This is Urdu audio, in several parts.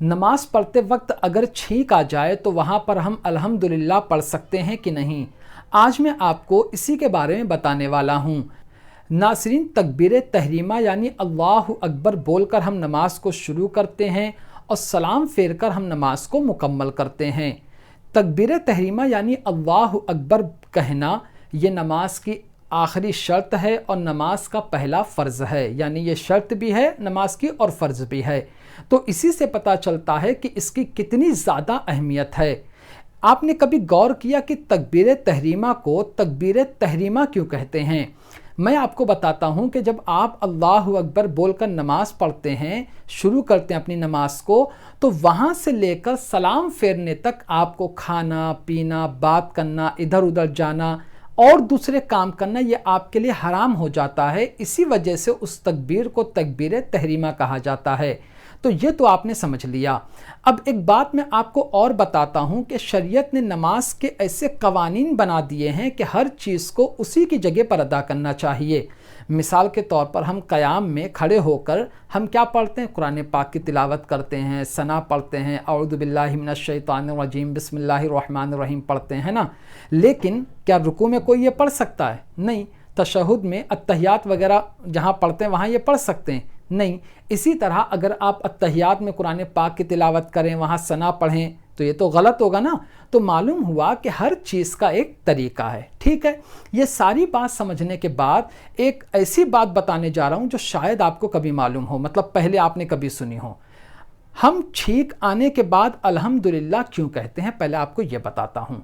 نماز پڑھتے وقت اگر چھینک آ جائے تو وہاں پر ہم الحمدللہ پڑھ سکتے ہیں کہ نہیں؟ آج میں آپ کو اسی کے بارے میں بتانے والا ہوں۔ ناظرین، تکبیر تحریمہ یعنی اللہ اکبر بول کر ہم نماز کو شروع کرتے ہیں اور سلام پھیر کر ہم نماز کو مکمل کرتے ہیں۔ تکبیر تحریمہ یعنی اللہ اکبر کہنا یہ نماز کی آخری شرط ہے اور نماز کا پہلا فرض ہے، یعنی یہ شرط بھی ہے نماز کی اور فرض بھی ہے۔ تو اسی سے پتہ چلتا ہے کہ اس کی کتنی زیادہ اہمیت ہے۔ آپ نے کبھی غور کیا کہ تکبیر تحریمہ کو تکبیر تحریمہ کیوں کہتے ہیں؟ میں آپ کو بتاتا ہوں کہ جب آپ اللہ اکبر بول کر نماز پڑھتے ہیں، شروع کرتے ہیں اپنی نماز کو، تو وہاں سے لے کر سلام پھیرنے تک آپ کو کھانا پینا، بات کرنا، ادھر ادھر جانا اور دوسرے کام کرنا یہ آپ کے لیے حرام ہو جاتا ہے۔ اسی وجہ سے اس تکبیر کو تکبیر تحریمہ کہا جاتا ہے۔ تو یہ تو آپ نے سمجھ لیا۔ اب ایک بات میں آپ کو اور بتاتا ہوں کہ شریعت نے نماز کے ایسے قوانین بنا دیے ہیں کہ ہر چیز کو اسی کی جگہ پر ادا کرنا چاہیے۔ مثال کے طور پر ہم قیام میں کھڑے ہو کر ہم کیا پڑھتے ہیں؟ قرآن پاک کی تلاوت کرتے ہیں، ثنا پڑھتے ہیں، اعوذ باللہ من الشیطان الرجیم بسم اللہ الرحمن الرحیم پڑھتے ہیں نا۔ لیکن کیا رکوع میں کوئی یہ پڑھ سکتا ہے؟ نہیں۔ تشہد میں اتحیات وغیرہ جہاں پڑھتے ہیں وہاں یہ پڑھ سکتے ہیں؟ نہیں۔ اسی طرح اگر آپ اتحیات میں قرآن پاک کی تلاوت کریں، وہاں ثنا پڑھیں تو یہ تو غلط ہوگا نا۔ تو معلوم ہوا کہ ہر چیز کا ایک طریقہ ہے، ٹھیک ہے۔ یہ ساری بات سمجھنے کے بعد ایک ایسی بات بتانے جا رہا ہوں جو شاید آپ کو کبھی معلوم ہو، مطلب پہلے آپ نے کبھی سنی ہو۔ ہم چھینک آنے کے بعد الحمدللہ کیوں کہتے ہیں، پہلے آپ کو یہ بتاتا ہوں۔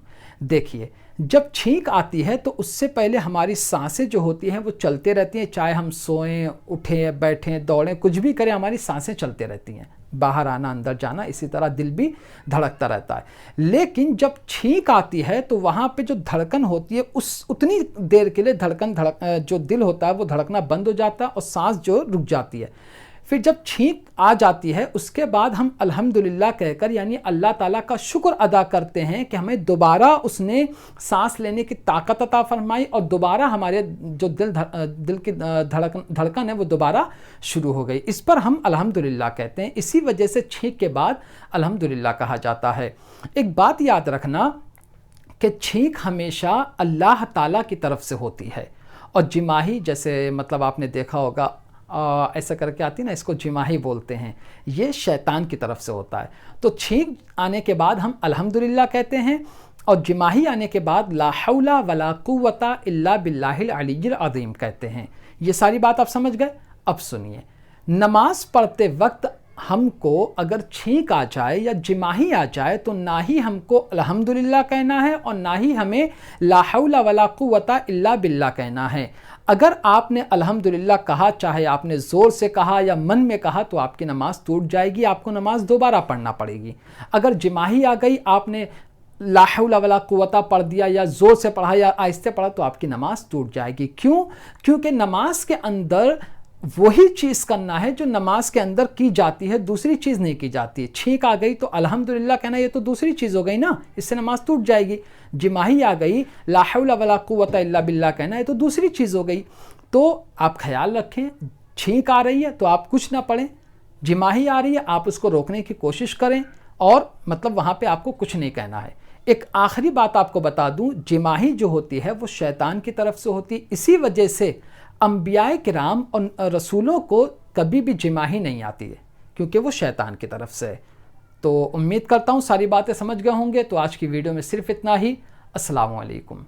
دیکھیے، جب چھینک آتی ہے تو اس سے پہلے ہماری سانسیں جو ہوتی ہیں وہ چلتے رہتی ہیں، چاہے ہم سوئیں، اٹھیں، بیٹھیں، دوڑیں، کچھ بھی کریں، ہماری سانسیں چلتے رہتی ہیں، باہر آنا اندر جانا، اسی طرح دل بھی دھڑکتا رہتا ہے۔ لیکن جب چھینک آتی ہے تو وہاں پہ جو دھڑکن ہوتی ہے اتنی دیر کے لیے جو دل ہوتا ہے وہ دھڑکنا بند ہو جاتا ہے اور سانس جو رک جاتی ہے۔ پھر جب چھینک آ جاتی ہے اس کے بعد ہم الحمدللہ کہہ کر یعنی اللہ تعالیٰ کا شکر ادا کرتے ہیں کہ ہمیں دوبارہ اس نے سانس لینے کی طاقت عطا فرمائی اور دوبارہ ہمارے جو دل کی دھڑکن ہے وہ دوبارہ شروع ہو گئی۔ اس پر ہم الحمدللہ کہتے ہیں۔ اسی وجہ سے چھینک کے بعد الحمدللہ کہا جاتا ہے۔ ایک بات یاد رکھنا کہ چھینک ہمیشہ اللہ تعالیٰ کی طرف سے ہوتی ہے، اور جماہی جیسے مطلب آپ نے دیکھا ہوگا ایسا کر کے آتی نا، اس کو جماہی بولتے ہیں، یہ شیطان کی طرف سے ہوتا ہے۔ تو چھینک آنے کے بعد ہم الحمدللہ کہتے ہیں، اور جماہی آنے کے بعد لا حول ولا قوت الا باللہ العلی العظیم کہتے ہیں۔ یہ ساری بات آپ سمجھ گئے؟ اب سنیے، نماز پڑھتے وقت ہم کو اگر چھینک آ جائے یا جماہی آ جائے تو نہ ہی ہم کو الحمدللہ کہنا ہے اور نہ ہی ہمیں لا حول ولا قوت الا باللہ کہنا ہے۔ اگر آپ نے الحمدللہ کہا، چاہے آپ نے زور سے کہا یا من میں کہا، تو آپ کی نماز ٹوٹ جائے گی، آپ کو نماز دوبارہ پڑھنا پڑے گی۔ اگر جماہی آ گئی، آپ نے لا حول ولا قوت پڑھ دیا یا زور سے پڑھا یا آہستہ پڑھا، تو آپ کی نماز ٹوٹ جائے گی۔ کیوں؟ کیونکہ نماز کے اندر وہی چیز کرنا ہے جو نماز کے اندر کی جاتی ہے، دوسری چیز نہیں کی جاتی ہے۔ چھینک آ گئی تو الحمدللہ کہنا، یہ تو دوسری چیز ہو گئی نا، اس سے نماز ٹوٹ جائے گی۔ جماہی آ گئی، لا حول ولا قوت الا باللہ کہنا، یہ تو دوسری چیز ہو گئی۔ تو آپ خیال رکھیں، چھینک آ رہی ہے تو آپ کچھ نہ پڑھیں، جماہی آ رہی ہے آپ اس کو روکنے کی کوشش کریں، اور مطلب وہاں پہ آپ کو کچھ نہیں کہنا ہے۔ ایک آخری بات آپ کو بتا دوں، جماہی جو ہوتی ہے وہ شیطان کی طرف سے ہوتی ہے۔ اسی وجہ سے انبیاء کرام اور رسولوں کو کبھی بھی جماہی نہیں آتی ہے، کیونکہ وہ شیطان کی طرف سے ہے۔ تو امید کرتا ہوں ساری باتیں سمجھ گئے ہوں گے۔ تو آج کی ویڈیو میں صرف اتنا ہی۔ السلام علیکم۔